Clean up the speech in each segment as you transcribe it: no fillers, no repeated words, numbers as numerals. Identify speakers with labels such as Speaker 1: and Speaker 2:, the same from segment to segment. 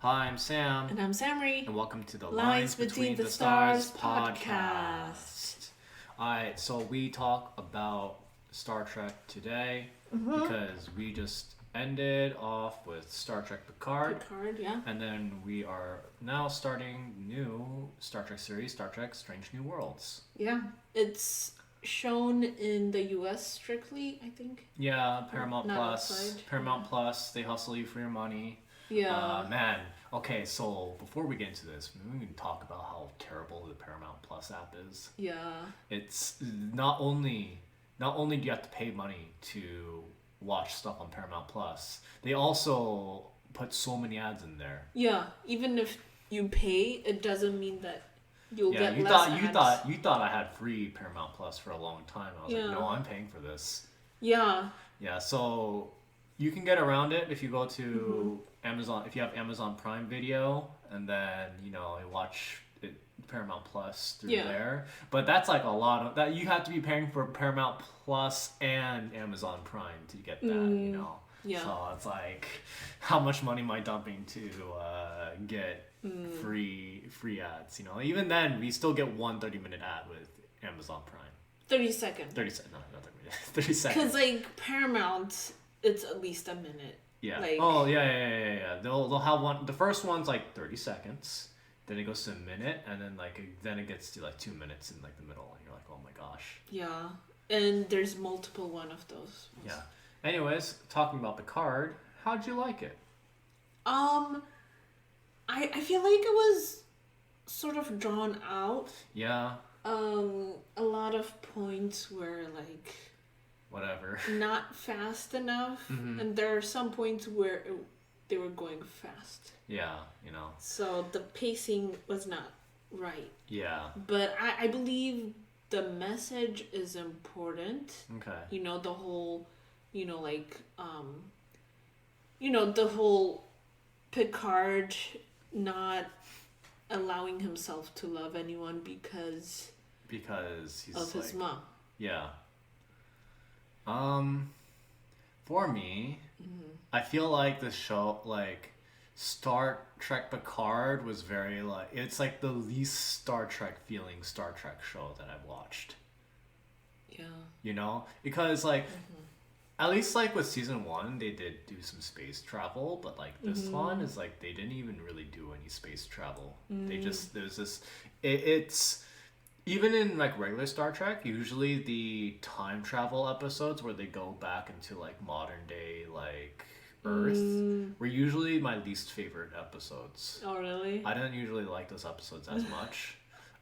Speaker 1: Hi, I'm Sam.
Speaker 2: And I'm Samri.
Speaker 1: And welcome to the Lines Between the Stars podcast. Alright, so we talk about Star Trek today because we just ended off with Star Trek Picard.
Speaker 2: Picard, yeah.
Speaker 1: And then we are now starting new Star Trek series, Star Trek Strange New Worlds.
Speaker 2: Yeah. It's shown in the US strictly, I think.
Speaker 1: Yeah, Paramount
Speaker 2: Not
Speaker 1: Plus.
Speaker 2: outside.
Speaker 1: Paramount Plus, they hustle you for your money.
Speaker 2: Yeah.
Speaker 1: Man, okay, so before we get into this, maybe we can talk about how terrible the Paramount Plus app is.
Speaker 2: Yeah.
Speaker 1: It's not only do you have to pay money to watch stuff on Paramount Plus, they also put so many ads in there.
Speaker 2: Yeah. Even if you pay, it doesn't mean that you'll get
Speaker 1: you
Speaker 2: less ads.
Speaker 1: you thought I had free Paramount Plus for a long time. I was like, no, I'm paying for this.
Speaker 2: Yeah.
Speaker 1: Yeah, so you can get around it if you go to Amazon, if you have Amazon Prime Video, and then you watch it, Paramount Plus through there. But that's like a lot of that. You have to be paying for Paramount Plus and Amazon Prime to get that.
Speaker 2: Yeah.
Speaker 1: So it's like, how much money am I dumping to get free ads? Even then we still get one 30-minute ad with Amazon Prime.
Speaker 2: 30 seconds.
Speaker 1: 30 seconds. No, not 30 minutes. 30 seconds.
Speaker 2: Because like Paramount, it's at least a minute.
Speaker 1: Yeah.
Speaker 2: Like,
Speaker 1: yeah. They'll have one. The first one's like 30 seconds. Then it goes to a minute, and then it gets to like 2 minutes in like the middle, and you're like, oh my gosh.
Speaker 2: Yeah, and there's multiple one of those.
Speaker 1: Yeah. Anyways, talking about Picard, how'd you like it?
Speaker 2: I feel like it was sort of drawn out.
Speaker 1: Yeah.
Speaker 2: A lot of points were like
Speaker 1: whatever,
Speaker 2: not fast enough, and there are some points where they were going fast.
Speaker 1: Yeah,
Speaker 2: So the pacing was not right.
Speaker 1: Yeah.
Speaker 2: But I believe the message is important.
Speaker 1: Okay.
Speaker 2: The whole, the whole Picard not allowing himself to love anyone because
Speaker 1: he's
Speaker 2: of his mom.
Speaker 1: Yeah. For me, I feel like the show, like Star Trek Picard, was very like, it's like the least Star Trek feeling Star Trek show that I've watched.
Speaker 2: Yeah.
Speaker 1: Because like, at least like with season 1, they did do some space travel, but like this one is like, they didn't even really do any space travel. They just, there's this, it's, even in like regular Star Trek, usually the time travel episodes where they go back into like modern day like Earth were usually my least favorite episodes.
Speaker 2: Oh really?
Speaker 1: I didn't usually like those episodes as much.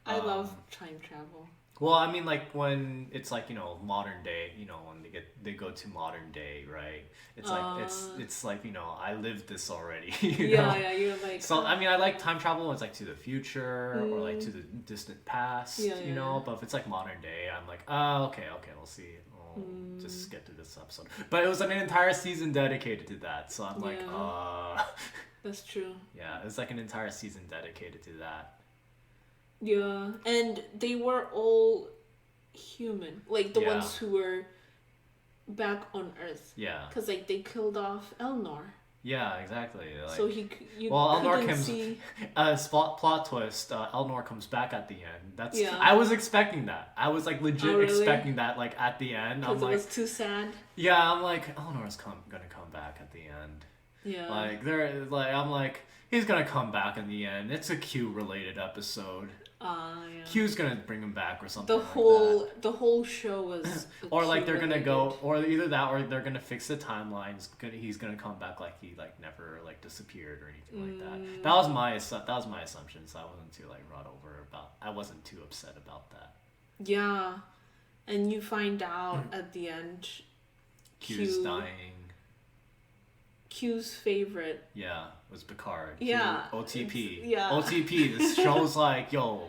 Speaker 2: I love time travel.
Speaker 1: Well, I mean, like when it's like modern day, when they go to modern day, right? It's like it's like I lived this already.
Speaker 2: Yeah, you're like.
Speaker 1: So I mean, I like time travel when it's like to the future or like to the distant past, But if it's like modern day, I'm like, oh, okay, we'll see. We'll just get through this episode. But it was an entire season dedicated to that, so I'm like,
Speaker 2: That's true.
Speaker 1: Yeah, it was like an entire season dedicated to that.
Speaker 2: Yeah, and they were all human, like the ones who were back on Earth.
Speaker 1: Yeah.
Speaker 2: Because like they killed off Elnor.
Speaker 1: Yeah, exactly. Like,
Speaker 2: so
Speaker 1: Elnor comes.
Speaker 2: See...
Speaker 1: plot twist. Elnor comes back at the end. That's.
Speaker 2: Yeah.
Speaker 1: I was expecting that. I was like legit expecting that. Like at the end,
Speaker 2: because it was too sad.
Speaker 1: Yeah, I'm like Elnor's gonna come back at the end.
Speaker 2: Yeah.
Speaker 1: I'm like he's gonna come back in the end. It's a Q related episode.
Speaker 2: Yeah.
Speaker 1: Q's gonna bring him back or something.
Speaker 2: The whole show was.
Speaker 1: Or like they're gonna go, or either that, or they're gonna fix the timelines. He's gonna come back like he like never like disappeared or anything like that. That was my assumption. So I wasn't too like wrought over about. I wasn't too upset about that.
Speaker 2: Yeah, and you find out at the end.
Speaker 1: Q's dying.
Speaker 2: Q's favorite.
Speaker 1: Yeah, was Picard.
Speaker 2: Yeah.
Speaker 1: OTP.
Speaker 2: Yeah.
Speaker 1: OTP. This show's like, yo,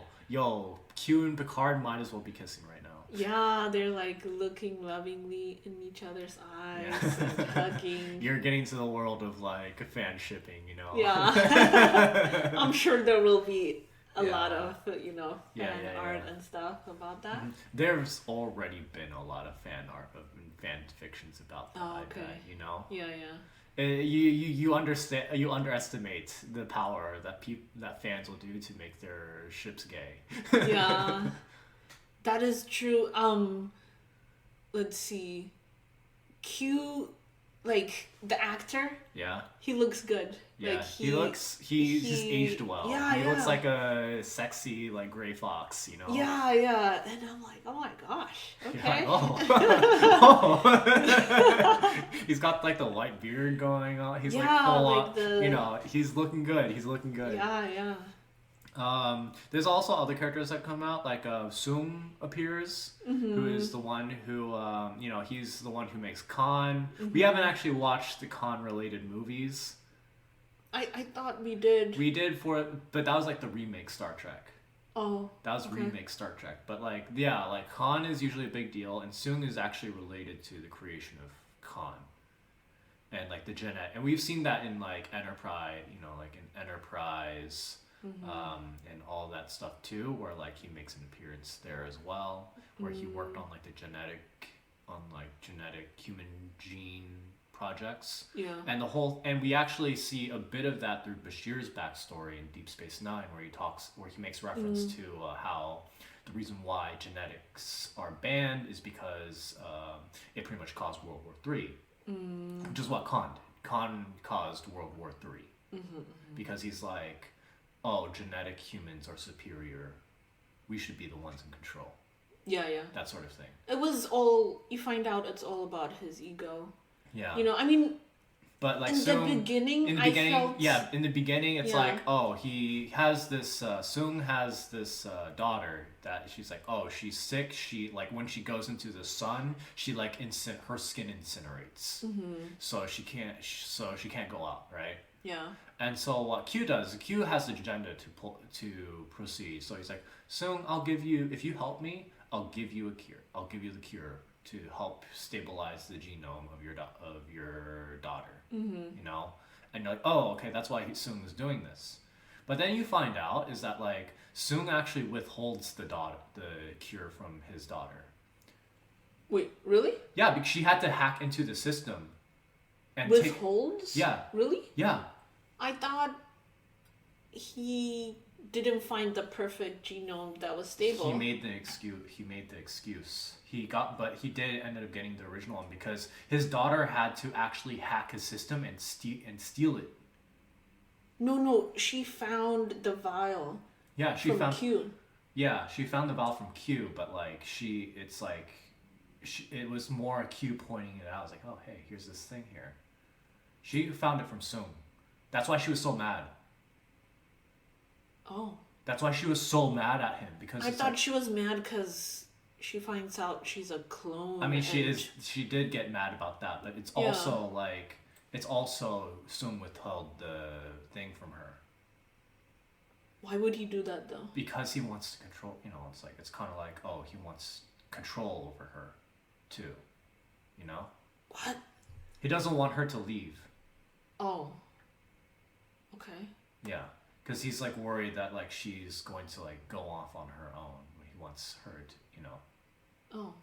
Speaker 1: Q and Picard might as well be kissing right now.
Speaker 2: Yeah, they're like looking lovingly in each other's eyes and hugging.
Speaker 1: You're getting to the world of like fan shipping,
Speaker 2: Yeah. I'm sure there will be a lot of, fan art and stuff about that.
Speaker 1: There's already been a lot of fan art, fan fictions about that,
Speaker 2: Oh, okay.
Speaker 1: I bet,
Speaker 2: Yeah.
Speaker 1: You understand, you underestimate the power that fans will do to make their ships gay.
Speaker 2: Yeah, that is true. Let's see. Q, like the actor,
Speaker 1: Yeah.
Speaker 2: he looks good.
Speaker 1: Yeah,
Speaker 2: Like
Speaker 1: he's just aged well.
Speaker 2: Yeah,
Speaker 1: he
Speaker 2: yeah.
Speaker 1: looks like a sexy like gray fox, you know.
Speaker 2: Yeah, yeah. And I'm like, oh my gosh. Okay.
Speaker 1: Yeah, oh. He's got like the white beard going on. He's like full
Speaker 2: like
Speaker 1: on,
Speaker 2: the
Speaker 1: you know, he's looking good. He's looking good.
Speaker 2: Yeah, yeah.
Speaker 1: There's also other characters that come out, like Sung appears, who is the one who, you know, he's the one who makes Khan. We haven't actually watched the Khan related movies.
Speaker 2: I thought we did.
Speaker 1: We did but that was like the remake Star Trek.
Speaker 2: Oh.
Speaker 1: That was remake Star Trek. But like, yeah, like Khan is usually a big deal, and Sung is actually related to the creation of Khan. And like the genetic, and we've seen that in like Enterprise, you know, like in Enterprise. And all that stuff too, where like he makes an appearance there as well, where he worked on like genetic human gene projects.
Speaker 2: Yeah.
Speaker 1: And we actually see a bit of that through Bashir's backstory in Deep Space Nine, where he makes reference to how the reason why genetics are banned is because it pretty much caused World War III, which is what Khan did. Khan caused World War III because he's like, oh, genetic humans are superior. We should be the ones in control.
Speaker 2: Yeah, yeah.
Speaker 1: That sort of thing.
Speaker 2: It was all, you find out it's all about his ego.
Speaker 1: Yeah.
Speaker 2: You know, I mean,
Speaker 1: but like
Speaker 2: in the beginning, I felt...
Speaker 1: Yeah, in the beginning, it's like, oh, he has this, Sung has this daughter that she's like, oh, she's sick. She, like, when she goes into the sun, she, like, her skin incinerates. So she can't go out, right?
Speaker 2: Yeah.
Speaker 1: And so what Q does, Q has the agenda to proceed. So he's like, Sung, if you help me, I'll give you a cure. I'll give you the cure to help stabilize the genome of your daughter. You know? And you're like, oh, okay, that's why Sung is doing this. But then you find out is that like Sung actually withholds the cure from his daughter.
Speaker 2: Wait, really?
Speaker 1: Yeah, because she had to hack into the system. And
Speaker 2: withholds?
Speaker 1: Yeah.
Speaker 2: Really?
Speaker 1: Yeah.
Speaker 2: I thought he didn't find the perfect genome that was stable.
Speaker 1: He made the excuse. But he did end up getting the original one because his daughter had to actually hack his system and steal it.
Speaker 2: No, she found the vial.
Speaker 1: Yeah, she
Speaker 2: from
Speaker 1: found
Speaker 2: Q.
Speaker 1: Yeah, she found the vial from Q, but like it was more Q pointing it out. I was like, oh hey, here's this thing here. She found it from Sung. That's why she was so mad.
Speaker 2: Oh.
Speaker 1: That's why she was so mad at him because
Speaker 2: I thought she was mad because she finds out she's a clone.
Speaker 1: I mean, she did get mad about that, but it's also like Sung withheld the thing from her.
Speaker 2: Why would he do that though?
Speaker 1: Because he wants to control. You know, it's kind of like, oh, he wants control over her, too. You know.
Speaker 2: What?
Speaker 1: He doesn't want her to leave.
Speaker 2: Oh. Okay.
Speaker 1: Yeah, because he's like worried that like she's going to like go off on her own. He wants her to, you know.
Speaker 2: Oh.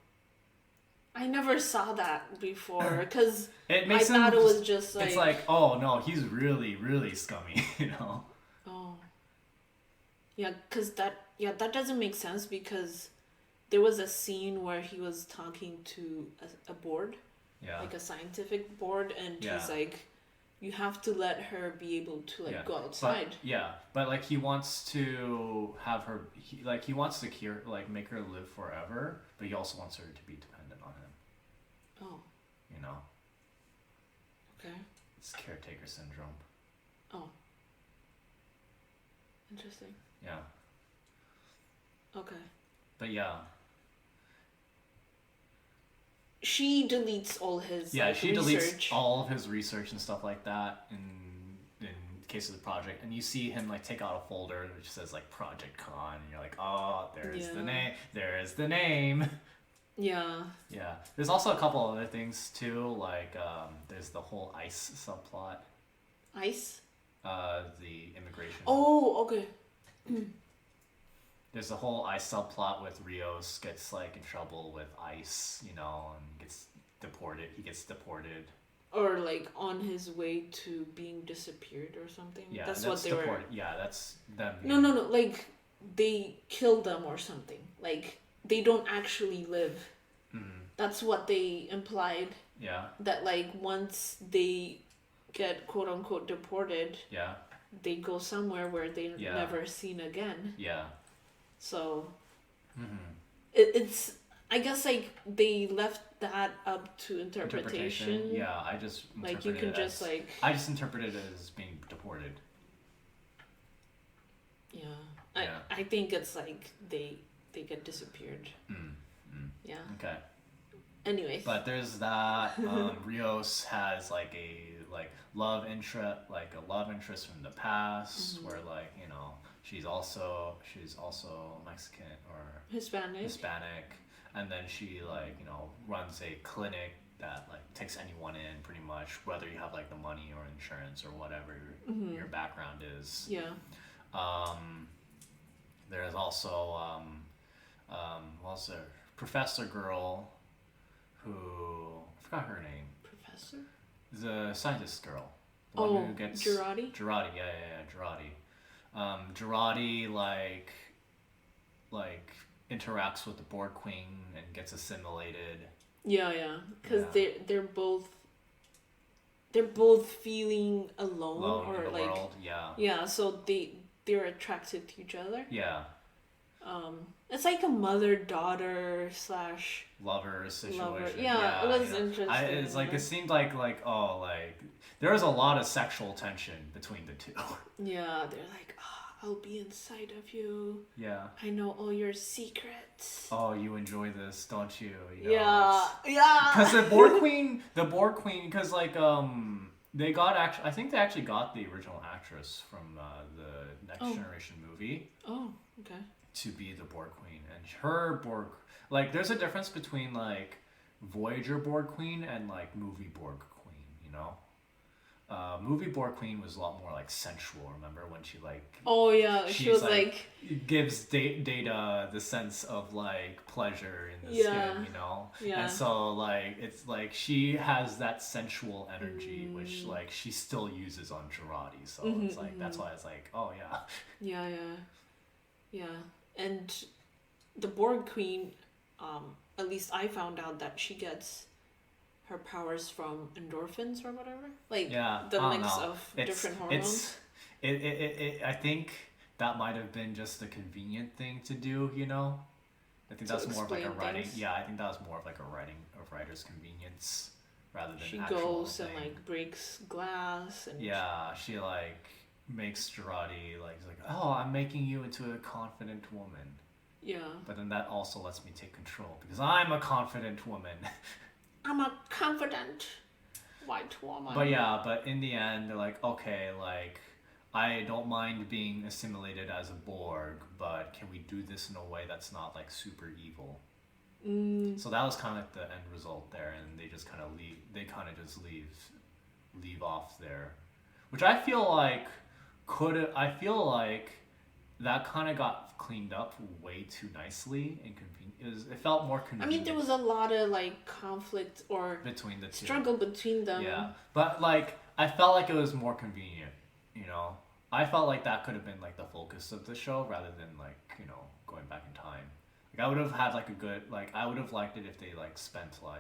Speaker 2: I never saw that before because
Speaker 1: I
Speaker 2: thought it was just like...
Speaker 1: It's like, oh no, he's really, really scummy, you know?
Speaker 2: Oh. Yeah, because that doesn't make sense because there was a scene where he was talking to a board.
Speaker 1: Yeah.
Speaker 2: Like a scientific board, and he's like, you have to let her be able to like go outside.
Speaker 1: But like he wants to have her, he wants to cure, like make her live forever, but he also wants her to be dependent on him.
Speaker 2: Oh.
Speaker 1: You know?
Speaker 2: Okay.
Speaker 1: It's caretaker syndrome.
Speaker 2: Oh. Interesting.
Speaker 1: Yeah.
Speaker 2: Okay.
Speaker 1: But yeah.
Speaker 2: She deletes all his
Speaker 1: she
Speaker 2: research.
Speaker 1: Deletes all of his research and stuff like that in case of the project, and you see him like take out a folder which says like Project Con, and you're like, oh, there's the name.
Speaker 2: Yeah.
Speaker 1: Yeah. There's also a couple other things too, like there's the whole ICE subplot.
Speaker 2: ICE?
Speaker 1: The immigration.
Speaker 2: Oh, okay.
Speaker 1: There's a whole ICE subplot with Rios gets like in trouble with ICE, you know, and gets deported. He gets deported.
Speaker 2: or like on his way to being disappeared or something.
Speaker 1: Yeah,
Speaker 2: that's what they were.
Speaker 1: Yeah, that's them.
Speaker 2: No, no, no. Like they killed them or something. Like they don't actually live. That's what they implied.
Speaker 1: Yeah.
Speaker 2: That like once they get quote unquote deported.
Speaker 1: Yeah.
Speaker 2: They go somewhere where they're never seen again.
Speaker 1: Yeah.
Speaker 2: So. It's. I guess like they left that up to interpretation.
Speaker 1: Yeah, I just
Speaker 2: like you can just like.
Speaker 1: I just interpreted it as being deported.
Speaker 2: Yeah. I think it's like they get disappeared. Yeah.
Speaker 1: Okay.
Speaker 2: Anyways.
Speaker 1: But there's that. Rios has like a love interest from the past, where like she's also Mexican or Hispanic, and then she runs a clinic that like takes anyone in pretty much, whether you have like the money or insurance or whatever your background is.
Speaker 2: Yeah.
Speaker 1: There's also professor girl who I forgot her name.
Speaker 2: Professor?
Speaker 1: The scientist girl.
Speaker 2: The one who gets Girardi?
Speaker 1: Girardi, Girardi. Girardi like interacts with the Borg Queen and gets assimilated.
Speaker 2: Yeah. Because they're both feeling alone or
Speaker 1: in the
Speaker 2: like
Speaker 1: world. Yeah.
Speaker 2: Yeah, so they're attracted to each other.
Speaker 1: Yeah.
Speaker 2: It's like a mother-daughter /
Speaker 1: lover situation.
Speaker 2: Yeah, it was interesting.
Speaker 1: It's like it seemed like there was a lot of sexual tension between the two.
Speaker 2: Yeah, they're like, I'll be inside of you.
Speaker 1: Yeah.
Speaker 2: I know all your secrets.
Speaker 1: Oh, you enjoy this, don't you?
Speaker 2: Yeah.
Speaker 1: Because the Borg Queen, because they got I think they actually got the original actress from the Next Generation movie.
Speaker 2: Oh, okay.
Speaker 1: To be the Borg Queen, and her Borg, there's a difference between Voyager Borg Queen and movie Borg Queen, movie Borg Queen was a lot more sensual. Remember when she
Speaker 2: she was
Speaker 1: gives Data the sense of pleasure in the skin, and so it's she has that sensual energy which she still uses on Girardi, so it's that's why it's
Speaker 2: yeah, and the Borg Queen, at least I found out that she gets her powers from endorphins or whatever. The mix of different hormones.
Speaker 1: I think that might have been just a convenient thing to do, I think that's more of a writing. Things. Yeah, I think that was more of a writer's convenience rather than
Speaker 2: she
Speaker 1: actual
Speaker 2: goes
Speaker 1: thing.
Speaker 2: And breaks glass and
Speaker 1: she makes Girardi I'm making you into a confident woman.
Speaker 2: Yeah.
Speaker 1: But then that also lets me take control because I'm a confident woman.
Speaker 2: I'm a confident white woman.
Speaker 1: But in the end they're okay, I don't mind being assimilated as a Borg, but can we do this in a way that's not super evil? So that was kind of the end result there, and they just kind of leave off there, which I feel that kind of got cleaned up way too nicely and it felt more convenient.
Speaker 2: I mean, there was a lot of conflict or
Speaker 1: between the two.
Speaker 2: Struggle between them.
Speaker 1: Yeah, but I felt like it was more convenient. I felt like that could have been the focus of the show rather than going back in time. I would have had a good I would have liked it if they spent a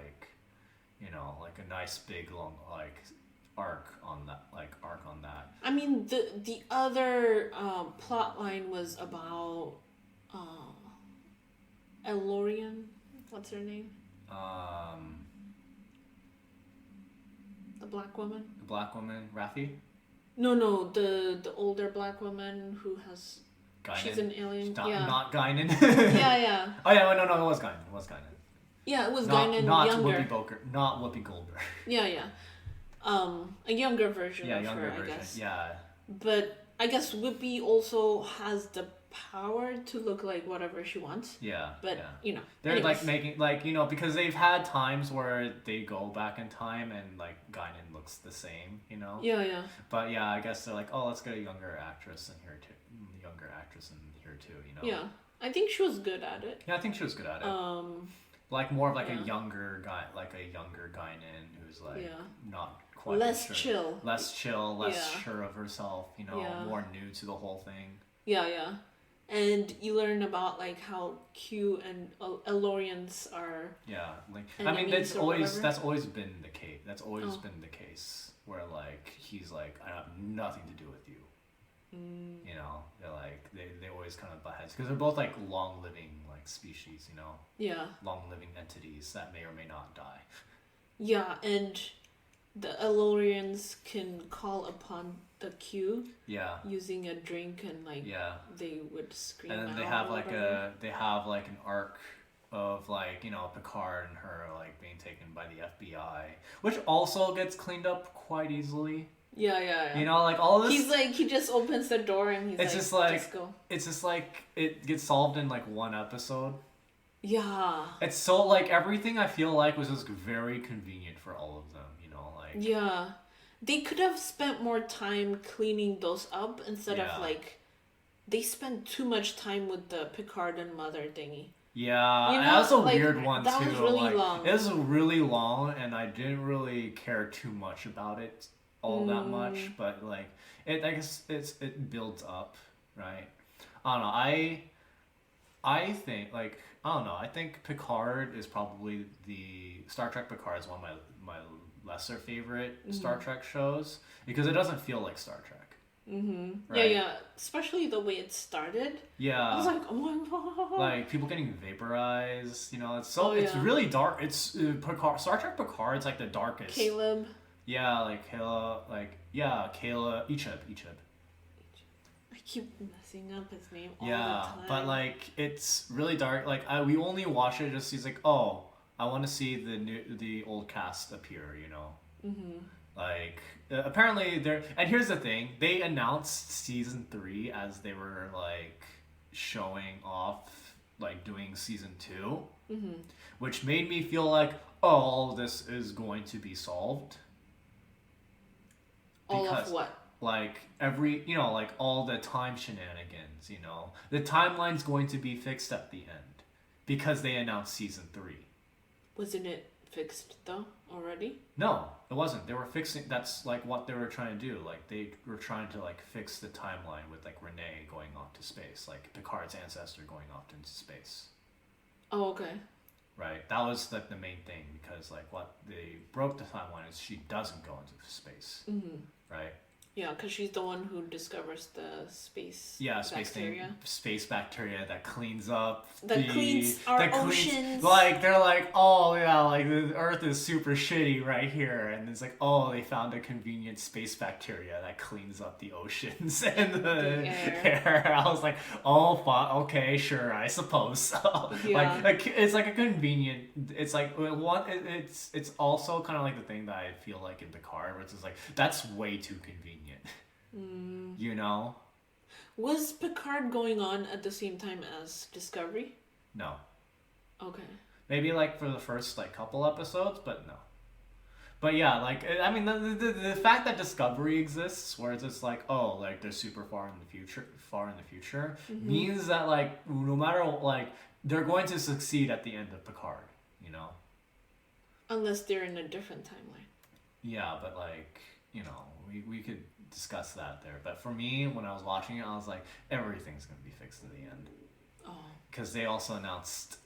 Speaker 1: nice big long arc on that.
Speaker 2: I mean, the other plot line was about Andorian. What's her name? The black woman.
Speaker 1: The black woman, Raffi?
Speaker 2: No, the older black woman who has.
Speaker 1: Guinan?
Speaker 2: She's an alien.
Speaker 1: Not Guinan.
Speaker 2: Yeah.
Speaker 1: Oh yeah, no, it was Guinan.
Speaker 2: Yeah, it was
Speaker 1: not,
Speaker 2: Guinan
Speaker 1: not
Speaker 2: younger.
Speaker 1: Not Whoopi Goldberg.
Speaker 2: Yeah. A younger version of
Speaker 1: younger
Speaker 2: her,
Speaker 1: version.
Speaker 2: I guess.
Speaker 1: Yeah.
Speaker 2: But I guess Whoopi also has the power to look like whatever she wants.
Speaker 1: Yeah.
Speaker 2: But
Speaker 1: they're
Speaker 2: anyways.
Speaker 1: making because they've had times where they go back in time and Guinan looks the same,
Speaker 2: Yeah.
Speaker 1: But yeah, I guess they're let's get a younger actress in here too. Yeah,
Speaker 2: I think she was good at it.
Speaker 1: Yeah, I think she was good at it. like more of like a younger guy, in who's like not quite
Speaker 2: less
Speaker 1: chill, less sure of herself, you know, more new to the whole thing.
Speaker 2: Yeah. And you learn about like how Q and Elorians are.
Speaker 1: Yeah, like I mean that's always been the case. That's always been the case where like he's like, I have nothing to do with you. You know, they're like they always kind of butt heads because they're both like long living like species, you know.
Speaker 2: Yeah.
Speaker 1: Long living entities that may or may not die.
Speaker 2: Yeah, and the Elorians can call upon the Q.
Speaker 1: Yeah.
Speaker 2: Using a drink and like they would scream.
Speaker 1: And then they have like an arc of like, you know, Picard and her like being taken by the FBI, which also gets cleaned up quite easily.
Speaker 2: Yeah.
Speaker 1: You know, like all of this.
Speaker 2: He's like, he just opens the door and he's
Speaker 1: just go. It's just like it gets solved in like one episode.
Speaker 2: Yeah.
Speaker 1: It's so like everything I feel like was just very convenient for all of them. You know, like.
Speaker 2: Yeah, they could have spent more time cleaning those up instead of like, they spent too much time with the Picard and Mother thingy.
Speaker 1: Yeah, you know, that was a weird one too.
Speaker 2: That was really long.
Speaker 1: It was really long, and I didn't really care too much about it. All that much, but like I guess it builds up, right? I don't know. I think like I don't know. I think Picard is probably Star Trek. Picard is one of my lesser favorite Star Trek shows because it doesn't feel like Star Trek. Right? Yeah. Especially the way it started. Yeah. I was like, oh my god. Like people getting vaporized. You know, it's it's really dark. It's Picard. Star Trek Picard. It's like the darkest.
Speaker 2: Caleb.
Speaker 1: Yeah, like Kayla, Kayla, Icheb.
Speaker 2: I keep messing up his name all the time.
Speaker 1: But like it's really dark. Like we only watch it just he's like, oh, I want to see the old cast appear, you know. Like apparently and here's the thing, they announced season 3 as they were like showing off like doing season 2, which made me feel like all of this is going to be solved.
Speaker 2: All of what?
Speaker 1: Like like all the time shenanigans, you know. The timeline's going to be fixed at the end because they announced season 3.
Speaker 2: Wasn't it fixed though already?
Speaker 1: No, it wasn't. They were fixing. That's like what they were trying to do. Like they were trying to like fix the timeline with like Renee going off to space, like Picard's ancestor going off into space.
Speaker 2: Oh, okay.
Speaker 1: Right, that was like the main thing because like what they broke the timeline is she doesn't go into space, right?
Speaker 2: Yeah, because she's the one who discovers the space.
Speaker 1: Bacteria. Space bacteria that cleans up.
Speaker 2: Cleans our oceans.
Speaker 1: Like they're like, oh yeah, like the Earth is super shitty right here, and it's like, oh, they found a convenient space bacteria that cleans up the oceans and the air. I was like, oh fuck, okay, sure, I suppose so. Yeah. Like it's like a convenient. It's like it's also kind of like the thing that I feel like in Picard, where it's just like that's way too convenient. You know?
Speaker 2: Was Picard going on at the same time as Discovery?
Speaker 1: No.
Speaker 2: Okay.
Speaker 1: Maybe like for the first like couple episodes, but no. But yeah, like I mean the fact that Discovery exists, where it's just like, oh, like they're super far in the future, means that like no matter like they're going to succeed at the end of Picard, you know?
Speaker 2: Unless they're in a different timeline.
Speaker 1: Yeah, but like, you know, we could discuss that there. But for me, when I was watching it, I was like, everything's going to be fixed in the end. Oh. Because they also announced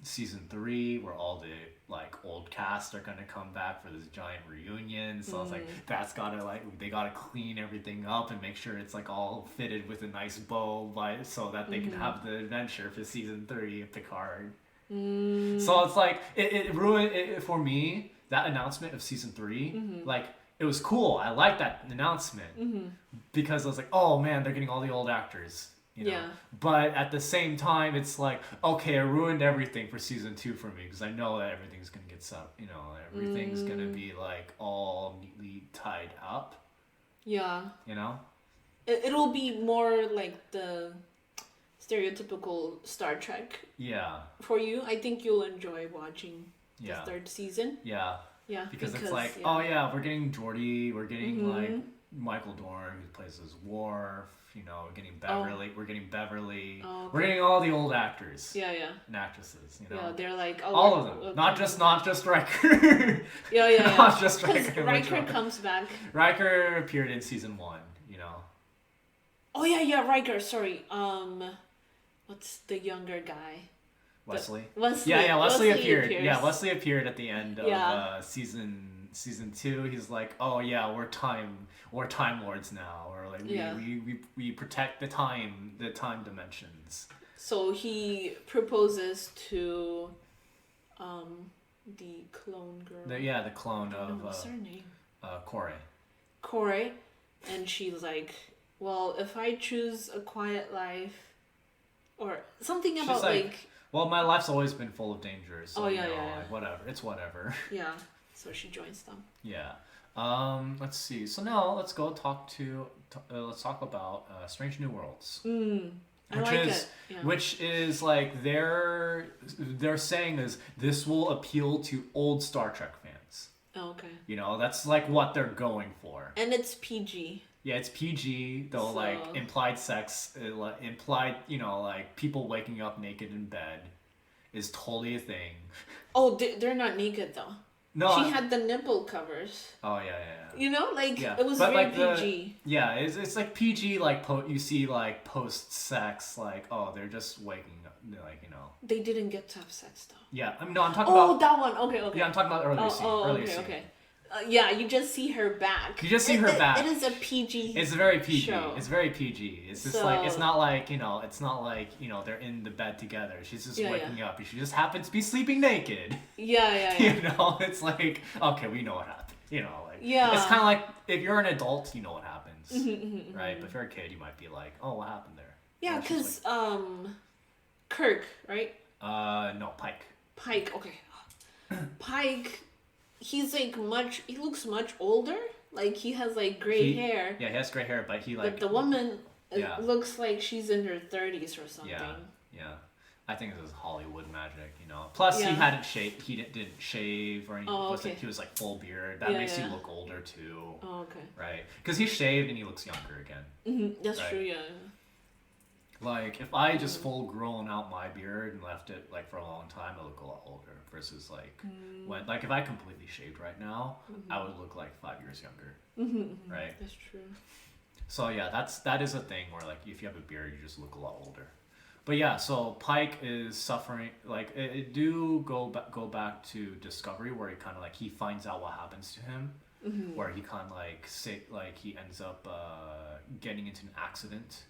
Speaker 1: season 3 where all the like old cast are going to come back for this giant reunion. So I was like, that's gotta like, they gotta clean everything up and make sure it's like all fitted with a nice bow so that they can have the adventure for season 3 of Picard. So it's like it ruined it for me. That announcement of season 3, like it was cool. I liked that announcement because I was like, oh man, they're getting all the old actors, you know. But at the same time, it's like, okay, it ruined everything for season 2 for me because I know that everything's gonna get everything's gonna be like all neatly tied up. Yeah. You know.
Speaker 2: It'll be more like the stereotypical Star Trek. Yeah. For you, I think you'll enjoy watching the 3rd season.
Speaker 1: Yeah. Yeah. Because it's like, oh yeah, we're getting Geordi, we're getting like Michael Dorn, who plays as Worf. You know, we're getting Beverly.
Speaker 2: Oh.
Speaker 1: We're getting Beverly.
Speaker 2: Oh, okay.
Speaker 1: We're getting all the old actors.
Speaker 2: Yeah.
Speaker 1: And actresses. You know.
Speaker 2: Yeah, they're like
Speaker 1: all of them. Not just Riker.
Speaker 2: Yeah.
Speaker 1: Not just Riker.
Speaker 2: Because Riker comes back.
Speaker 1: Riker appeared in season 1. You know.
Speaker 2: Oh yeah, Riker. Sorry. What's the younger guy?
Speaker 1: Wesley.
Speaker 2: Wesley.
Speaker 1: Yeah, Wesley appeared. Yeah, Wesley appeared at the end of season 2. He's like, oh yeah, we're time lords now, or like we protect the time dimensions.
Speaker 2: So he proposes to the clone girl.
Speaker 1: The clone of
Speaker 2: what's her name?
Speaker 1: Corey,
Speaker 2: and she's like, well, if I choose a quiet life, or something about
Speaker 1: she's like, well, my life's always been full of danger, so
Speaker 2: yeah.
Speaker 1: like, whatever, it's whatever.
Speaker 2: Yeah, so she joins them.
Speaker 1: Yeah. Let's see. So now let's go let's talk about Strange New Worlds. Which is like they're saying is this will appeal to old Star Trek fans.
Speaker 2: Oh, okay.
Speaker 1: You know, that's like what they're going for.
Speaker 2: And it's PG.
Speaker 1: Yeah, it's PG, though, like, implied sex, implied, you know, like, people waking up naked in bed is totally a thing.
Speaker 2: Oh, they're not naked, though.
Speaker 1: No.
Speaker 2: She had the nipple covers.
Speaker 1: Oh, yeah.
Speaker 2: You know, like, it was very PG.
Speaker 1: It's like PG, like, you see, like, post-sex, like, oh, they're just waking up, like, you know.
Speaker 2: They didn't get to have sex, though.
Speaker 1: Yeah, I'm talking about...
Speaker 2: Oh, that one, okay.
Speaker 1: Yeah, I'm talking about earlier scene.
Speaker 2: Okay. Yeah, you just see her back.
Speaker 1: You just see her back.
Speaker 2: It is a PG.
Speaker 1: It's very PG.
Speaker 2: Show.
Speaker 1: It's very PG. It's just like it's not like they're in the bed together. She's just waking up. She just happens to be sleeping naked.
Speaker 2: Yeah.
Speaker 1: You know, it's like okay, we know what happened. You know, like it's kind of like if you're an adult, you know what happens, right? But if you're a kid, you might be like, oh, what happened there?
Speaker 2: Yeah, because Kirk, right?
Speaker 1: No, Pike.
Speaker 2: Pike, okay. Pike. He's like he looks much older. Like he has like gray hair.
Speaker 1: Yeah, he has gray hair, but he like.
Speaker 2: But the woman looks like she's in her 30s or something.
Speaker 1: Yeah. I think this is Hollywood magic, you know. Plus, he hadn't shaved. He didn't shave or anything.
Speaker 2: Oh, okay.
Speaker 1: He was like full beard. That makes you look older too.
Speaker 2: Oh, okay.
Speaker 1: Right, because he shaved and he looks younger again.
Speaker 2: Mm-hmm. That's true. Yeah.
Speaker 1: Like if I just full grown out my beard and left it like for a long time, I look a lot older. Versus like when if I completely shaved right now, I would look like 5 years younger. Right.
Speaker 2: That's true.
Speaker 1: So yeah, that is a thing where like if you have a beard, you just look a lot older. But yeah, so Pike is suffering. Like it do go back to Discovery where he kind of like he finds out what happens to him, where he kind of like he ends up getting into an accident.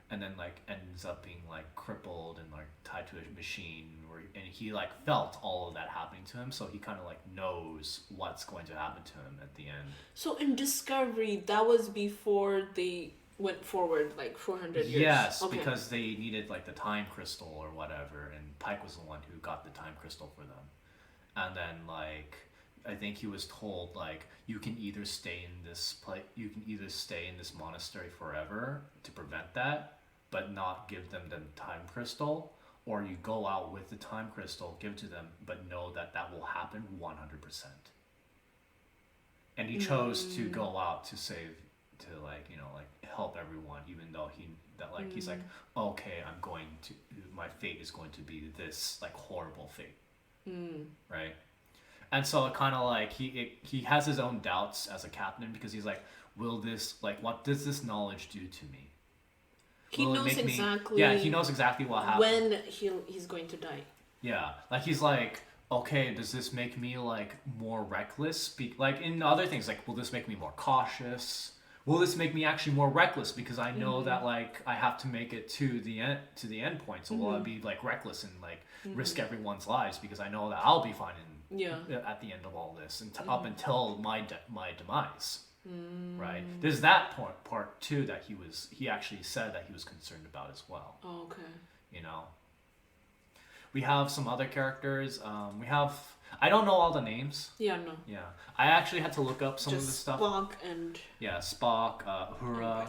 Speaker 1: And then like ends up being like crippled and like tied to a machine, and he like felt all of that happening to him, so he kind of like knows what's going to happen to him at the end.
Speaker 2: So in Discovery, that was before they went forward like 400 years.
Speaker 1: Yes, because they needed like the time crystal or whatever, and Pike was the one who got the time crystal for them. And then like I think he was told like you can either stay in this monastery forever to prevent that, but not give them the time crystal, or you go out with the time crystal, give to them, but know that will happen 100%. And he chose to go out to help everyone, even though he's like, okay, my fate is going to be this like horrible fate, right? And so it kind of like he has his own doubts as a captain because he's like, what does this knowledge do to me?
Speaker 2: He knows exactly.
Speaker 1: He knows exactly what happened.
Speaker 2: When he's going to die.
Speaker 1: Yeah, like he's like, okay, does this make me like more reckless? Like in other things, like will this make me more cautious? Will this make me actually more reckless because I know that like I have to make it to the end point? So will I be like reckless and like risk everyone's lives because I know that I'll be fine at the end of all this and up until my demise. Right. There's that part too that he actually said that he was concerned about as well.
Speaker 2: Oh, okay.
Speaker 1: You know. We have some other characters. I don't know all the names.
Speaker 2: Yeah, no.
Speaker 1: Yeah. I actually had to look up some of the stuff.
Speaker 2: Spock and
Speaker 1: Spock, Uhura.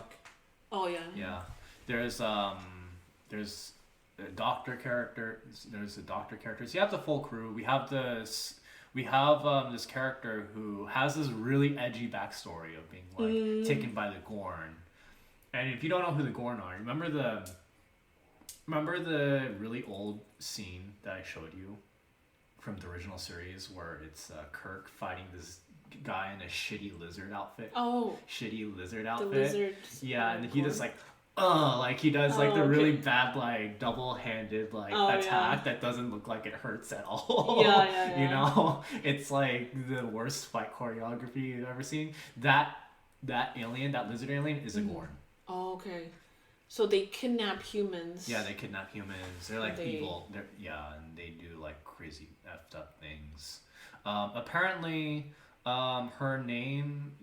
Speaker 2: Oh yeah.
Speaker 1: Yeah. There's a doctor character. There's the doctor characters. You have the full crew. We have we have this character who has this really edgy backstory of being like taken by the Gorn. And if you don't know who the Gorn are, remember the really old scene that I showed you from the original series where it's Kirk fighting this guy in a shitty lizard outfit.
Speaker 2: Oh.
Speaker 1: Shitty lizard outfit.
Speaker 2: The lizard.
Speaker 1: Yeah, and he just like he does like the really bad like double-handed like attack that doesn't look like it hurts at all.
Speaker 2: Yeah.
Speaker 1: You know, it's like the worst fight choreography you've ever seen. That alien, that lizard alien, is a Gorn.
Speaker 2: Oh, okay. So they kidnap humans.
Speaker 1: Yeah, they kidnap humans. They're like evil. And they do like crazy effed up things. Apparently, her name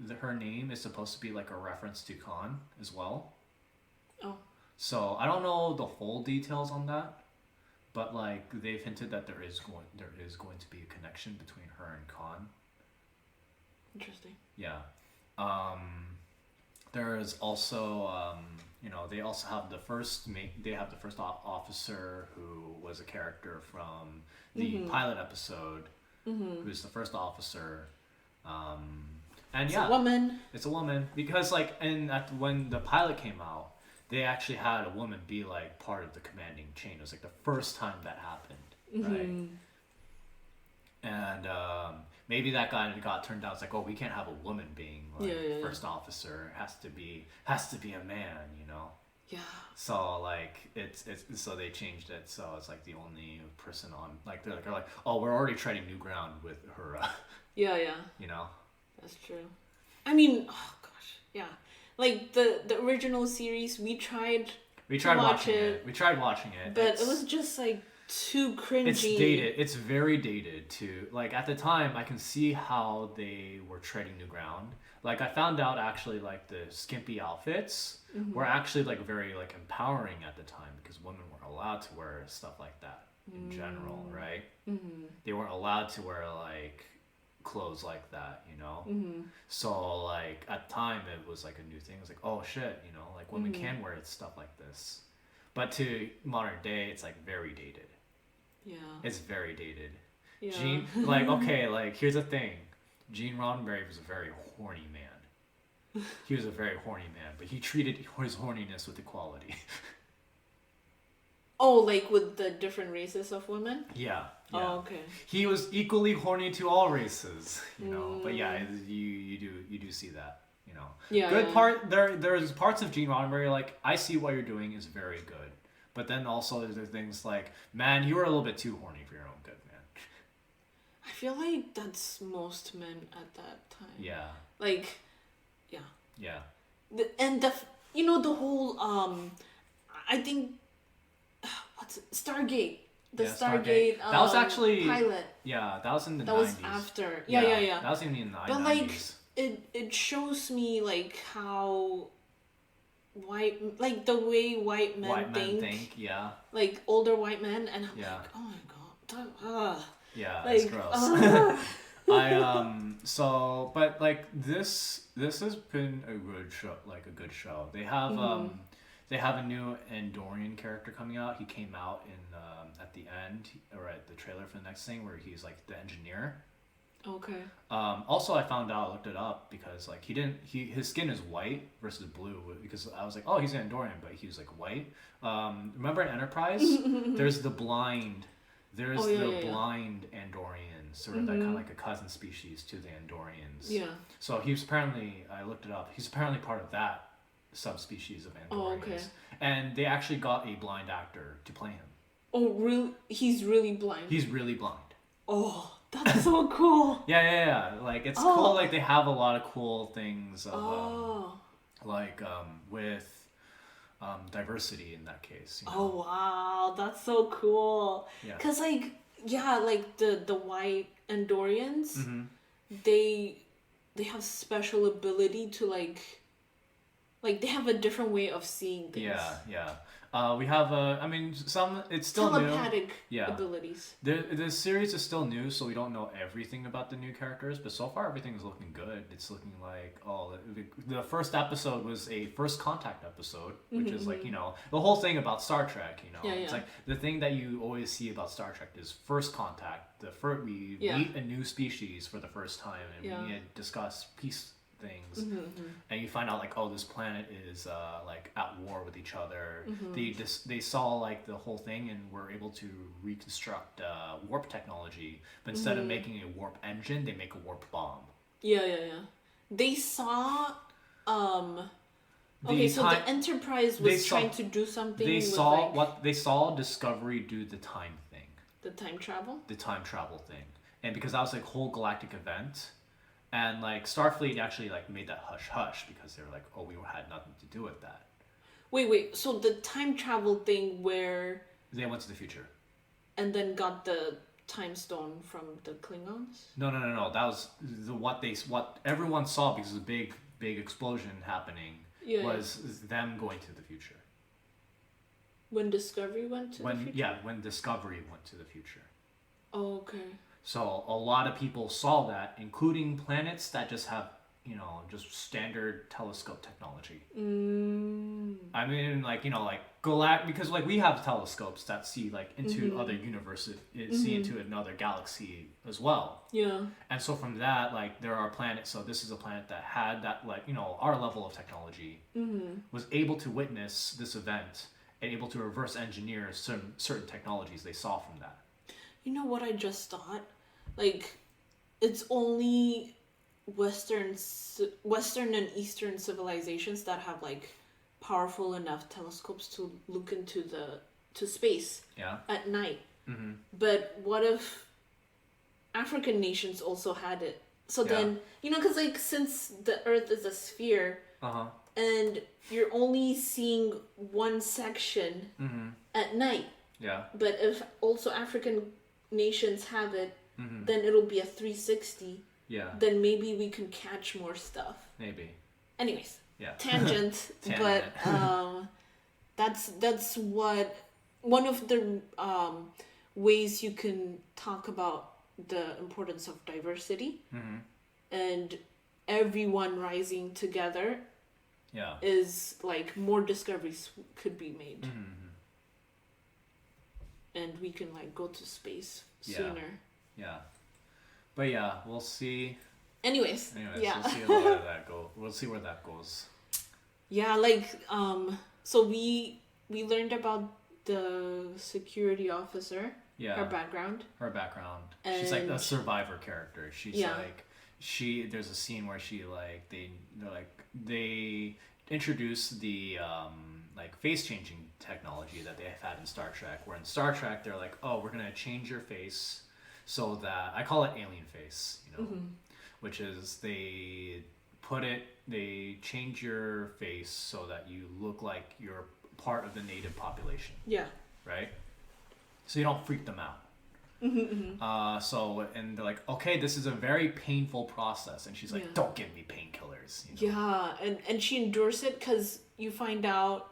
Speaker 1: is supposed to be like a reference to Khan as well.
Speaker 2: Oh.
Speaker 1: So I don't know the whole details on that, but like they've hinted that there is going to be a connection between her and Khan.
Speaker 2: Interesting.
Speaker 1: Yeah. There is also they also have the first officer who was a character from the pilot episode, who's the first officer. And
Speaker 2: it's a woman.
Speaker 1: It's a woman because like when the pilot came out, they actually had a woman be like part of the commanding chain. It was like the first time that happened, right? And maybe that got turned out. It's like, oh, we can't have a woman being like first officer. It has to be a man, you know.
Speaker 2: Yeah.
Speaker 1: So like it's so they changed it. So it's like the only person on like they're like oh, we're already treading new ground with her.
Speaker 2: Yeah.
Speaker 1: You know.
Speaker 2: That's true. I mean, oh gosh, yeah. Like the original series, we tried watching it.
Speaker 1: We tried watching it,
Speaker 2: but it was just like too cringy.
Speaker 1: It's dated. It's very dated too. Like at the time, I can see how they were treading new ground. Like I found out actually, like the skimpy outfits were actually like very like empowering at the time because women weren't allowed to wear stuff like that in general, right? They weren't allowed to wear like clothes like that, you know. So like at the time it was like a new thing. It was like, oh shit, you know, like women can wear stuff like this. But to modern day, it's like very dated.
Speaker 2: Yeah.
Speaker 1: It's very dated.
Speaker 2: Yeah.
Speaker 1: Gene, like okay, like here's the thing. Gene Roddenberry was a very horny man. He was a very horny man, but he treated his horniness with equality.
Speaker 2: Oh, like with the different races of women?
Speaker 1: Yeah.
Speaker 2: Oh, okay.
Speaker 1: He was equally horny to all races, you know. But yeah, you do see that, you know.
Speaker 2: Yeah.
Speaker 1: Good part there's parts of Gene Roddenberry like I see what you're doing is very good, but then also there's things like, man, you were a little bit too horny for your own good, man.
Speaker 2: I feel like that's most men at that time.
Speaker 1: Yeah.
Speaker 2: Like, yeah.
Speaker 1: Yeah.
Speaker 2: The whole I think what's it? Stargate. The Stargate
Speaker 1: that was actually
Speaker 2: pilot.
Speaker 1: Yeah, that was in the 90s.
Speaker 2: That was after. Yeah.
Speaker 1: That was even in the 90s.
Speaker 2: But like it shows me like how the way white men think.
Speaker 1: Yeah.
Speaker 2: Like older white men, and I'm like, oh my god.
Speaker 1: Yeah,
Speaker 2: like,
Speaker 1: it's gross. But like this has been a good show. They have a new Andorian character coming out. He came out in at the end or at the trailer for the next thing where he's like the engineer.
Speaker 2: Okay.
Speaker 1: Also, I found out, I looked it up because like his skin is white versus blue because I was like, oh, he's an Andorian, but he was like white. Remember in Enterprise, there's the blind. Blind Andorians, sort of that kind of like a cousin species to the Andorians.
Speaker 2: Yeah.
Speaker 1: So he was apparently, I looked it up, he's apparently part of that subspecies of Andorians.
Speaker 2: Oh, okay.
Speaker 1: And they actually got a blind actor to play him.
Speaker 2: Oh, really? He's really blind?
Speaker 1: He's really blind.
Speaker 2: Oh, that's so cool.
Speaker 1: Yeah. Like, it's cool. Like, they have a lot of cool things of, with diversity in that case. You know?
Speaker 2: Oh, wow. That's so cool.
Speaker 1: Yeah.
Speaker 2: Because, like the white Andorians, they have special ability to, like Like they have a different way of seeing things.
Speaker 1: Yeah. We have it's still
Speaker 2: telepathic
Speaker 1: new.
Speaker 2: abilities.
Speaker 1: The series is still new, so we don't know everything about the new characters, but so far everything's looking good. It's looking like the first episode was a first contact episode, which is like, the whole thing about Star Trek, It's like the thing that you always see about Star Trek is first contact. We meet a new species for the first time and we discuss peace things, and you find out like, oh, this planet is like at war with each other. They saw like the whole thing and were able to reconstruct warp technology, but instead of making a warp engine, they make a warp bomb.
Speaker 2: They saw the Enterprise was trying to do something.
Speaker 1: They saw Discovery do the time thing,
Speaker 2: the time travel
Speaker 1: thing, and because that was like whole galactic event. And like Starfleet actually like made that hush hush because they were like, oh, we had nothing to do with that.
Speaker 2: Wait. So the time travel thing where
Speaker 1: they went to the future,
Speaker 2: and then got the time stone from the Klingons?
Speaker 1: No. That was what everyone saw because of the big explosion happening was them going to the future.
Speaker 2: When Discovery went to the future?
Speaker 1: Yeah, when Discovery went to the future.
Speaker 2: Oh, okay.
Speaker 1: So a lot of people saw that, including planets that just have, just standard telescope technology. I mean, like, because like we have telescopes that see like into other universes, see into another galaxy as well.
Speaker 2: Yeah.
Speaker 1: And so from that, like there are planets. So this is a planet that had that, like, our level of technology, was able to witness this event and able to reverse engineer certain technologies they saw from that.
Speaker 2: You know what I just thought? Like, it's only Western and Eastern civilizations that have like powerful enough telescopes to look into to space at night. But what if African nations also had it? So then, because like since the Earth is a sphere, and you're only seeing one section at night.
Speaker 1: Yeah.
Speaker 2: But if also African nations have it, then it'll be a 360.
Speaker 1: Yeah.
Speaker 2: Then maybe we can catch more stuff.
Speaker 1: Maybe.
Speaker 2: Anyways.
Speaker 1: Yeah.
Speaker 2: Tangent. But that's what one of the ways you can talk about the importance of diversity and everyone rising together.
Speaker 1: Yeah.
Speaker 2: Is like more discoveries could be made. And we can like go to space sooner.
Speaker 1: Yeah. But yeah, we'll see.
Speaker 2: Anyways, yeah.
Speaker 1: We'll see where that goes. We'll see where that goes.
Speaker 2: Yeah, like so we learned about the security officer.
Speaker 1: Yeah.
Speaker 2: Her background.
Speaker 1: And she's like a survivor character. She's like there's a scene where she like they introduce the like face changing technology that they have had in Star Trek, where in Star Trek they're like, oh, we're gonna change your face so that, I call it alien face, which is they change your face so that you look like you're part of the native population.
Speaker 2: Yeah.
Speaker 1: Right? So you don't freak them out. And they're like, okay, this is a very painful process, and she's like, don't give me painkillers.
Speaker 2: Yeah, and she endures it because you find out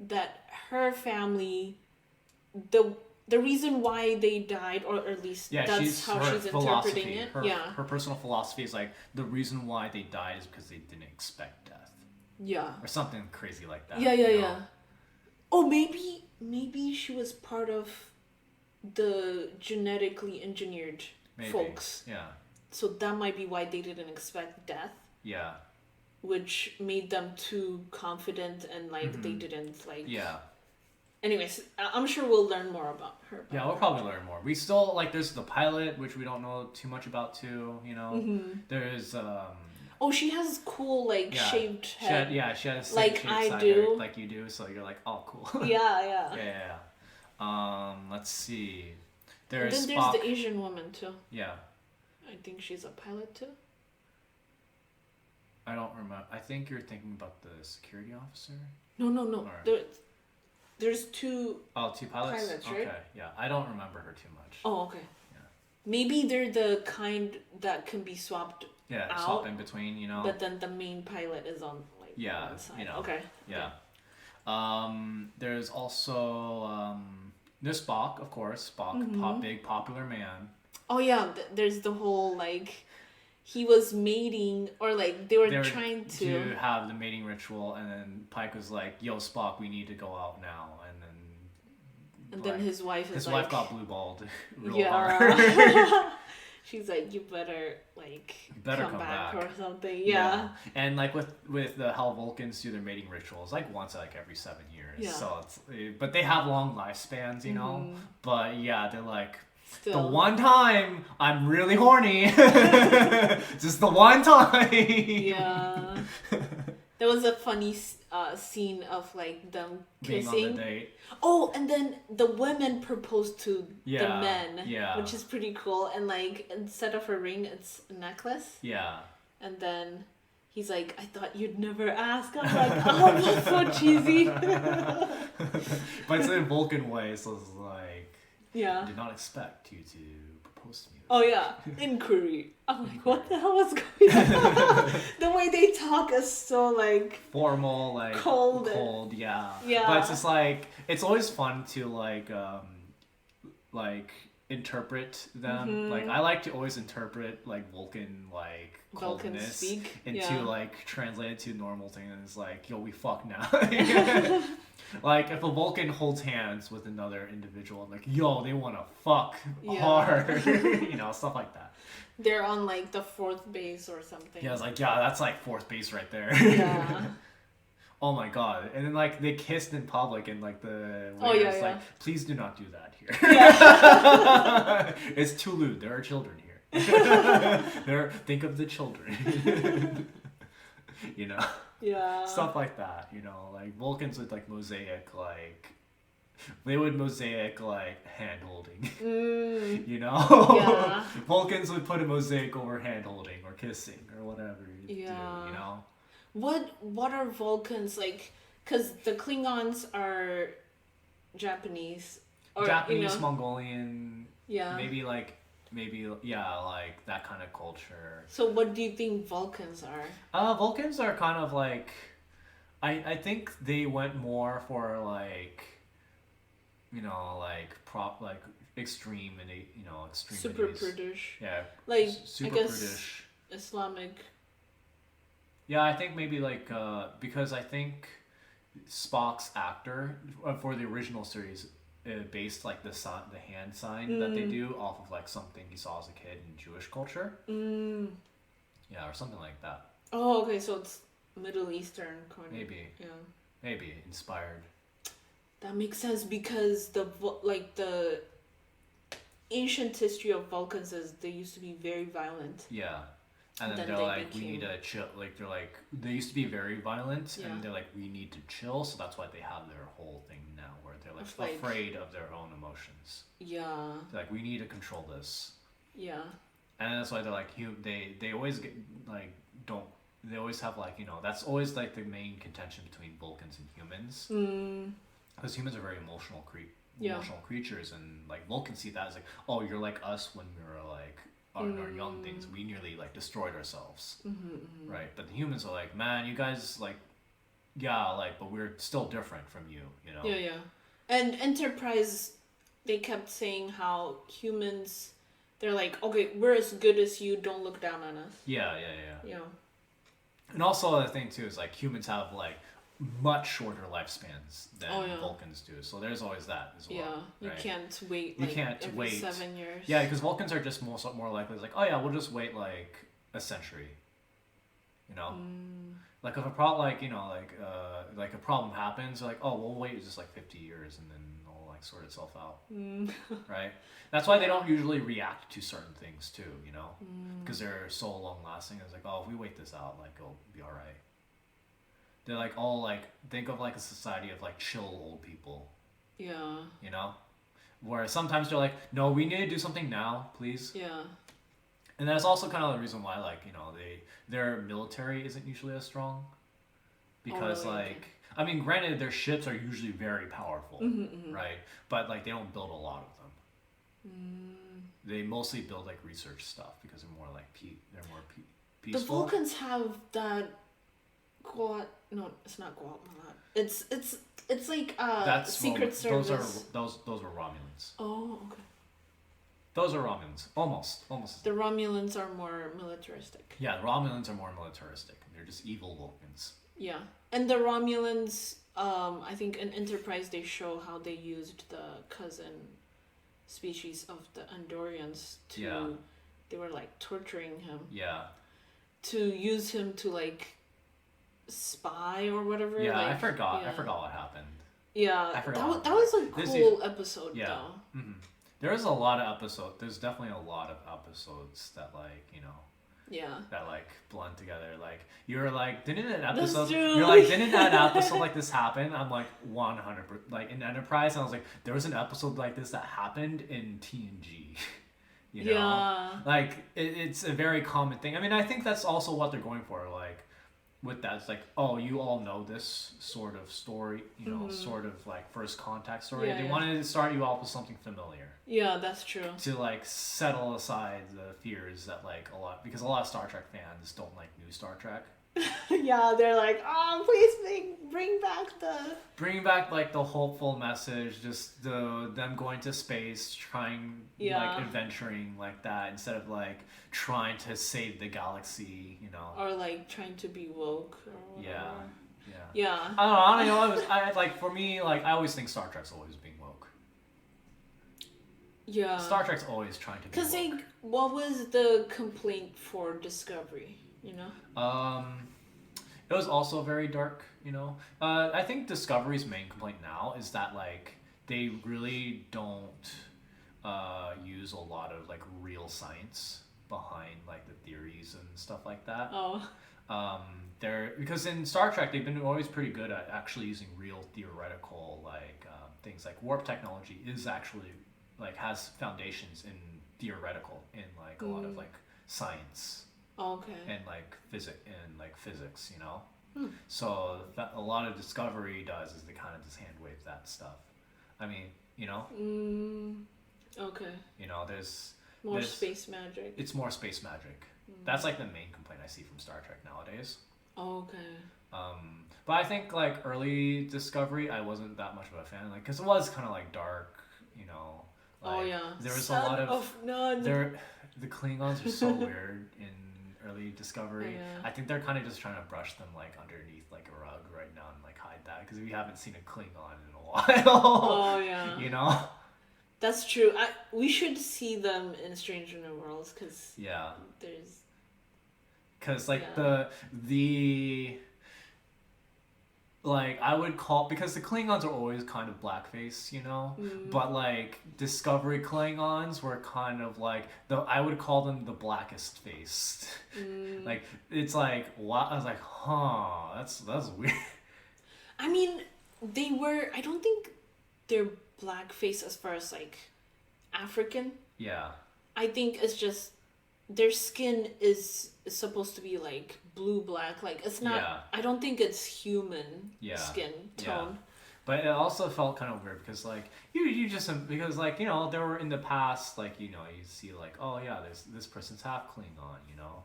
Speaker 2: that her family, the reason why they died, or at least that's how she's interpreting it.
Speaker 1: Her personal philosophy is like, the reason why they died is because they didn't expect death.
Speaker 2: Yeah.
Speaker 1: Or something crazy like that.
Speaker 2: Yeah. Oh, maybe she was part of the genetically engineered folks.
Speaker 1: Yeah.
Speaker 2: So that might be why they didn't expect death.
Speaker 1: Yeah.
Speaker 2: Which made them too confident and like they didn't like.
Speaker 1: Yeah.
Speaker 2: Anyways, I'm sure we'll learn more about her.
Speaker 1: Yeah, we'll probably learn more. We still like there's the pilot, which we don't know too much about too. There's
Speaker 2: Oh, she has cool like shaved head.
Speaker 1: She had a
Speaker 2: like
Speaker 1: shaved
Speaker 2: I
Speaker 1: side
Speaker 2: do,
Speaker 1: hair, like you do. So you're like, oh, cool.
Speaker 2: Yeah.
Speaker 1: Let's see.
Speaker 2: Then
Speaker 1: Spock.
Speaker 2: there's the Asian woman too.
Speaker 1: Yeah.
Speaker 2: I think she's a pilot too.
Speaker 1: I don't remember. I think you're thinking about the security officer.
Speaker 2: No. There's two.
Speaker 1: Oh, two pilots.
Speaker 2: Right?
Speaker 1: Okay. Yeah, I don't remember her too much.
Speaker 2: Oh, okay.
Speaker 1: Yeah.
Speaker 2: Maybe they're the kind that can be swapped.
Speaker 1: Yeah, swap in between.
Speaker 2: But then the main pilot is on like
Speaker 1: Yeah,
Speaker 2: inside.
Speaker 1: you know.
Speaker 2: Okay.
Speaker 1: Yeah. There's also there's Spock, of course. Spock, big popular man.
Speaker 2: Oh yeah, there's the whole like he was mating, or like they were trying
Speaker 1: to have the mating ritual, and then Pike was like, "Yo, Spock, we need to go out now,"
Speaker 2: and then his wife
Speaker 1: got blue balled real hard.
Speaker 2: She's like, you better come back or something. Yeah.
Speaker 1: And like with how Vulcans do their mating rituals, like once every 7 years. Yeah. So it's, but they have long lifespans, you know. But yeah, they're like, still. The one time I'm really horny. Just the one time.
Speaker 2: Yeah. There was a funny scene of like them kissing.
Speaker 1: Being on the date.
Speaker 2: Oh, and then the women proposed to the men, which is pretty cool. And like instead of a ring, it's a necklace.
Speaker 1: Yeah.
Speaker 2: And then he's like, "I thought you'd never ask." I'm like, "Oh, that's so cheesy."
Speaker 1: But it's in a Vulcan way, so it's like,
Speaker 2: I
Speaker 1: did not expect you to propose to me.
Speaker 2: Oh yeah, inquiry. I'm like, what the hell is going on? The way they talk is so like
Speaker 1: formal, like cold, yeah. But it's just like it's always fun to like interpret them. Like I like to always interpret like Vulcan coldness into like translate it to normal thing, and it's like, yo, we fuck now. Like if a Vulcan holds hands with another individual, I'm like, yo, they want to fuck hard. You know, stuff like that.
Speaker 2: They're on like the 4th base or something.
Speaker 1: Yeah, I was like, yeah, that's like 4th base right there.
Speaker 2: Yeah.
Speaker 1: Oh my god. And then like they kissed in public, and like the waiter's like, please do not do that here. Yeah. It's too lewd. There are children here. Think of the children. You know.
Speaker 2: Yeah.
Speaker 1: Stuff like that, you know, like Vulcans would like mosaic they would mosaic hand holding. You know? Yeah. Vulcans would put a mosaic over hand holding or kissing or whatever you do, you know?
Speaker 2: What are Vulcans like? Because the Klingons are Japanese. Or,
Speaker 1: Mongolian. Yeah. Maybe like that kind of culture.
Speaker 2: So what do you think Vulcans are?
Speaker 1: Vulcans are kind of like, I think they went more for like, you know, like extreme and extreme.
Speaker 2: Super prudish.
Speaker 1: Yeah.
Speaker 2: Like
Speaker 1: super
Speaker 2: I guess
Speaker 1: prudish.
Speaker 2: Islamic.
Speaker 1: Yeah, I think maybe like because I think Spock's actor for the original series. Based like the hand sign that they do off of like something he saw as a kid in Jewish culture. Yeah, or something like that.
Speaker 2: Oh, okay, so it's Middle Eastern kind of.
Speaker 1: Maybe.
Speaker 2: Yeah.
Speaker 1: Maybe inspired.
Speaker 2: That makes sense because the ancient history of Vulcans is they used to be very violent.
Speaker 1: Yeah. And then they're like, we need to chill. Like, they're like, they used to be very violent, and they're like, we need to chill. So that's why they have their whole thing now, where they're like afraid of their own emotions.
Speaker 2: Yeah.
Speaker 1: They're like, we need to control this.
Speaker 2: Yeah.
Speaker 1: And that's why they're like, they always get like they always have like, you know, that's always like the main contention between Vulcans and humans. Because humans are very emotional creatures, and like Vulcans see that as like, oh, you're like us when we were like. Our young things, we nearly like destroyed ourselves, right? But the humans are like, man, you guys like, but we're still different from you, you know?
Speaker 2: Yeah. And Enterprise, they kept saying how humans, they're like, okay, we're as good as you, don't look down on us.
Speaker 1: Yeah. And also the thing too is like humans have like much shorter lifespans than Vulcans do, so there's always that as well.
Speaker 2: Yeah, you
Speaker 1: right?
Speaker 2: can't wait.
Speaker 1: You can't
Speaker 2: every
Speaker 1: wait
Speaker 2: 7 years.
Speaker 1: Yeah, because Vulcans are just more likely. It's like, oh yeah, we'll just wait like a century. You know, like if a problem, like a problem happens, like, oh, we'll wait just like 50 years, and then it'll like sort itself out. Right. That's why they don't usually react to certain things too. You know, because they're so long lasting. It's like, oh, if we wait this out, like it'll be all right. They're like all like, think of like a society of like chill old people.
Speaker 2: Yeah.
Speaker 1: You know? Where sometimes they're like, no, we need to do something now, please.
Speaker 2: Yeah.
Speaker 1: And that's also kind of the reason why, like, you know, their military isn't usually as strong. Because I mean, granted, their ships are usually very powerful, right? But like, they don't build a lot of them. They mostly build like research stuff because they're more like peaceful.
Speaker 2: The Vulcans have that No, it's not Guatemala. It's like
Speaker 1: That's
Speaker 2: Secret Service.
Speaker 1: Those were Romulans.
Speaker 2: Oh, okay.
Speaker 1: Those are Romulans. Almost.
Speaker 2: The Romulans are more militaristic.
Speaker 1: Yeah, the Romulans are more militaristic. They're just evil Vulcans.
Speaker 2: Yeah. And the Romulans, I think in Enterprise they show how they used the cousin species of the Andorians to... Yeah. They were like torturing him.
Speaker 1: Yeah.
Speaker 2: To use him to like spy or whatever.
Speaker 1: Yeah,
Speaker 2: like,
Speaker 1: I forgot. Yeah. I forgot what happened.
Speaker 2: Yeah. I forgot. That was a cool episode though.
Speaker 1: Mm-hmm. There's a lot of episodes. There's definitely a lot of episodes that like, you know,
Speaker 2: yeah,
Speaker 1: that like blend together. Like you're like, didn't an episode?
Speaker 2: That's true.
Speaker 1: You're like, didn't that episode like this happen? I'm like 100%. Like in Enterprise, I was like, there was an episode like this that happened in TNG. You know,
Speaker 2: yeah,
Speaker 1: like it's a very common thing. I mean, I think that's also what they're going for. Like with that, it's like, oh, you all know this sort of story, you know, sort of like first contact story. They wanted to start you off with something familiar.
Speaker 2: Yeah, that's true.
Speaker 1: To like settle aside the fears that like because a lot of Star Trek fans don't like new Star Trek.
Speaker 2: Yeah, they're like, oh, please
Speaker 1: bring back like the hopeful message, just them going to space, trying like adventuring like that instead of like trying to save the galaxy, you know,
Speaker 2: or like trying to be woke or whatever.
Speaker 1: Yeah. I don't know. I like for me, like I always think Star Trek's always being woke.
Speaker 2: Yeah.
Speaker 1: Star Trek's always trying to be woke.
Speaker 2: Because like, what was the complaint for Discovery? You know.
Speaker 1: It was also very dark. You know. I think Discovery's main complaint now is that like they really don't use a lot of like real science behind like the theories and stuff like that.
Speaker 2: Oh.
Speaker 1: Because in Star Trek they've been always pretty good at actually using real theoretical like things like warp technology is actually like has foundations in theoretical in like a lot of like science.
Speaker 2: Okay.
Speaker 1: And like physics, you know. So a lot of Discovery does is they kind of just hand wave that stuff. I mean, you know.
Speaker 2: Okay.
Speaker 1: You know, there's
Speaker 2: space magic.
Speaker 1: It's more space magic. That's like the main complaint I see from Star Trek nowadays.
Speaker 2: Okay.
Speaker 1: But I think like early Discovery, I wasn't that much of a fan, like because it was kind of like dark, you know. Like, there was a lot of
Speaker 2: none.
Speaker 1: The Klingons are so weird in early Discovery.
Speaker 2: Yeah.
Speaker 1: I think they're kind of just trying to brush them like underneath like a rug right now and like hide that because we haven't seen a Klingon in a while.
Speaker 2: Oh yeah.
Speaker 1: You know.
Speaker 2: That's true. We should see them in Stranger New Worlds because there's.
Speaker 1: Because like the like I would call because the Klingons are always kind of blackface, you know, but like Discovery Klingons were kind of like I would call them the blackest faced. Like it's like what I was like, huh, that's weird.
Speaker 2: I mean, they were. I don't think they're blackface as far as like African. Yeah. I think it's just their skin is supposed to be like blue black, like it's not I don't think it's human skin tone.
Speaker 1: But it also felt kind of weird because like you just because like, you know, there were in the past like, you know, you see like, oh yeah, there's this person's half Klingon, you know,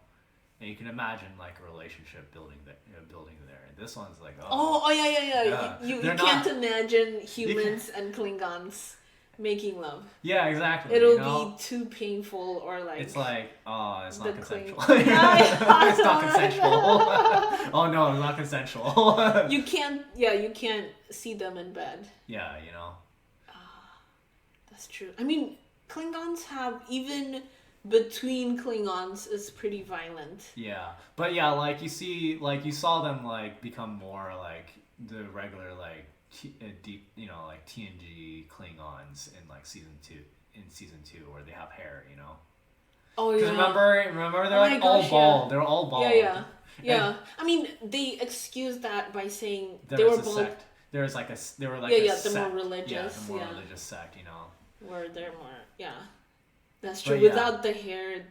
Speaker 1: and you can imagine like a relationship building there. And this one's like
Speaker 2: yeah. You can't imagine humans and Klingons making love.
Speaker 1: Yeah, exactly.
Speaker 2: It'll be too painful or like...
Speaker 1: It's like, oh, it's not consensual. It's not consensual. Oh no, it's not consensual.
Speaker 2: You can't see them in bed.
Speaker 1: Yeah, you know.
Speaker 2: That's true. I mean, Klingons have, even between Klingons, is pretty violent.
Speaker 1: Yeah. But yeah, like you saw them like become more like the regular like deep, you know, like TNG Klingons in like season two where they have hair, you know. Oh yeah. Remember they're like all bald. They're all bald.
Speaker 2: Yeah. I mean, they excuse that by saying
Speaker 1: they were bald. Sect. They were like a
Speaker 2: the more religious.
Speaker 1: Yeah, the more religious sect, you know.
Speaker 2: Where they're more That's true. Without the hair,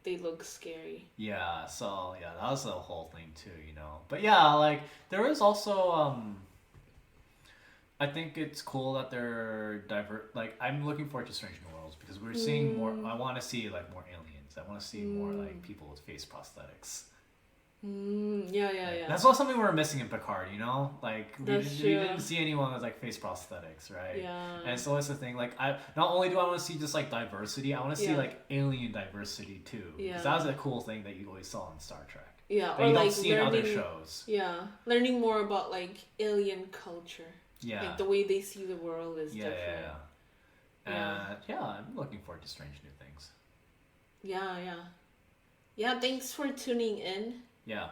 Speaker 2: they look scary.
Speaker 1: Yeah. So yeah, that was the whole thing too, you know. But yeah, like there is also I think it's cool that they're like I'm looking forward to Strange New Worlds because we're seeing more. I want to see like more aliens. I want to see more like people with face prosthetics.
Speaker 2: Yeah.
Speaker 1: That's also something we're missing in Picard, you know? Like, we didn't see anyone with, like, face prosthetics, right?
Speaker 2: Yeah.
Speaker 1: And so it's the thing, like, not only do I want to see just, like, diversity, I want to see, like, alien diversity, too. Yeah. Because that was a cool thing that you always saw in Star Trek.
Speaker 2: Yeah,
Speaker 1: that or, you don't see in other shows.
Speaker 2: Yeah, learning more about, like, alien culture.
Speaker 1: Yeah.
Speaker 2: Like, the way they see the world is different.
Speaker 1: Yeah, I'm looking forward to strange new things.
Speaker 2: Yeah, thanks for tuning in.
Speaker 1: Yeah.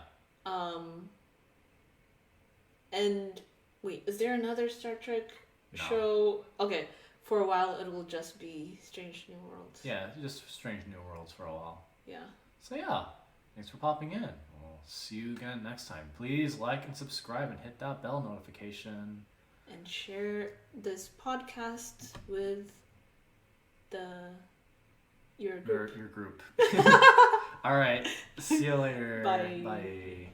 Speaker 2: And wait, is there another Star Trek show? Okay, for a while it will just be Strange New Worlds.
Speaker 1: Yeah, just Strange New Worlds for a while.
Speaker 2: Yeah.
Speaker 1: So yeah, thanks for popping in. We'll see you again next time. Please like and subscribe and hit that bell notification.
Speaker 2: And share this podcast with your group.
Speaker 1: Your group. All right. See you later.
Speaker 2: Bye.
Speaker 1: Bye.